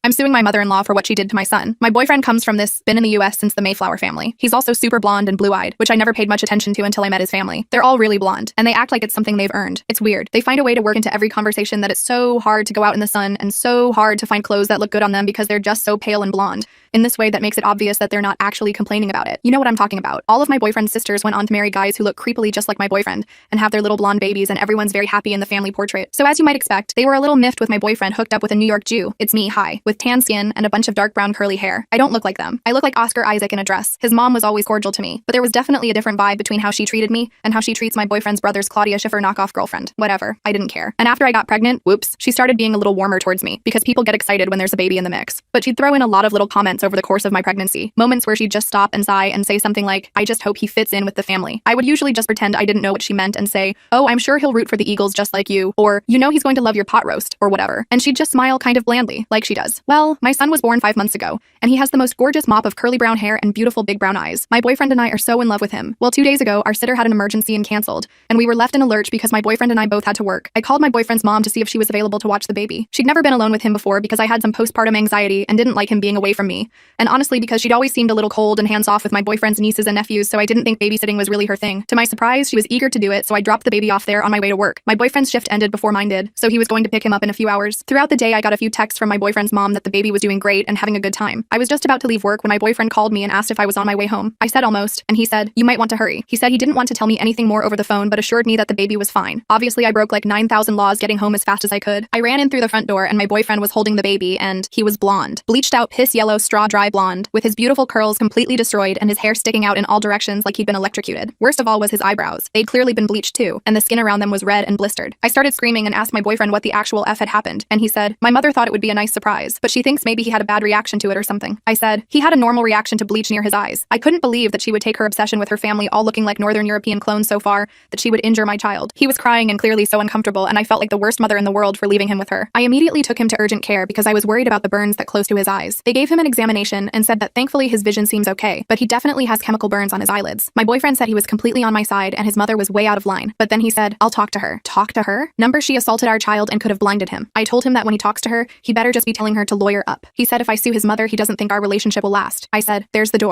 I'm suing my mother-in-law for what she did to my son. My boyfriend comes from this, been in the US since the Mayflower family. He's also super blonde and blue-eyed, which I never paid much attention to until I met his family. They're all really blonde, and they act like it's something they've earned. It's weird. They find a way to work into every conversation that it's so hard to go out in the sun and so hard to find clothes that look good on them because they're just so pale and blonde. In this way that makes it obvious that they're not actually complaining about it. You know what I'm talking about. All of my boyfriend's sisters went on to marry guys who look creepily just like my boyfriend and have their little blonde babies, and everyone's very happy in the family portrait. So as you might expect, they were a little miffed with my boyfriend hooked up with a New York Jew. It's me, hi, with tan skin and a bunch of dark brown curly hair. I don't look like them. I look like Oscar Isaac in a dress. His mom was always cordial to me, but there was definitely a different vibe between how she treated me and how she treats my boyfriend's brother's Claudia Schiffer knockoff girlfriend. Whatever. I didn't care. And after I got pregnant, whoops, she started being a little warmer towards me because people get excited when there's a baby in the mix. But she'd throw in a lot of little comments over the course of my pregnancy. Moments where she'd just stop and sigh and say something like, I just hope he fits in with the family. I would usually just pretend I didn't know what she meant and say, oh, I'm sure he'll root for the Eagles just like you, or you know he's going to love your pot roast, or whatever. And she'd just smile kind of blandly, like she does. Well, my son was born 5 months ago, and he has the most gorgeous mop of curly brown hair and beautiful big brown eyes. My boyfriend and I are so in love with him. Well, 2 days ago, our sitter had an emergency and canceled, and we were left in a lurch because my boyfriend and I both had to work. I called my boyfriend's mom to see if she was available to watch the baby. She'd never been alone with him before because I had some postpartum anxiety and didn't like him being away from me. And honestly, because she'd always seemed a little cold and hands-off with my boyfriend's nieces and nephews, so I didn't think babysitting was really her thing. To my surprise, she was eager to do it, so I dropped the baby off there on my way to work. My boyfriend's shift ended before mine did, so he was going to pick him up in a few hours. Throughout the day, I got a few texts from my boyfriend's mom that the baby was doing great and having a good time. I was just about to leave work when my boyfriend called me and asked if I was on my way home. I said almost, and he said, you might want to hurry. He said he didn't want to tell me anything more over the phone, but assured me that the baby was fine. Obviously, I broke like 9,000 laws getting home as fast as I could. I ran in through the front door and my boyfriend was holding the baby, and he was blonde. Bleached out piss yellow straw dry blonde, with his beautiful curls completely destroyed and his hair sticking out in all directions like he'd been electrocuted. Worst of all was his eyebrows. They'd clearly been bleached too, and the skin around them was red and blistered. I started screaming and asked my boyfriend what the actual F had happened, and he said, my mother thought it would be a nice surprise, but she thinks maybe he had a bad reaction to it or something. I said, he had a normal reaction to bleach near his eyes. I couldn't believe that she would take her obsession with her family all looking like Northern European clones so far that she would injure my child. He was crying and clearly so uncomfortable, and I felt like the worst mother in the world for leaving him with her. I immediately took him to urgent care because I was worried about the burns that close to his eyes. They gave him an examination and said that thankfully his vision seems okay, but he definitely has chemical burns on his eyelids. My boyfriend said he was completely on my side and his mother was way out of line, but then he said, I'll talk to her. Talk to her? Number she assaulted our child and could have blinded him. I told him that when he talks to her, he better just be telling her to lawyer up. He said if I sue his mother, he doesn't think our relationship will last. I said, there's the door.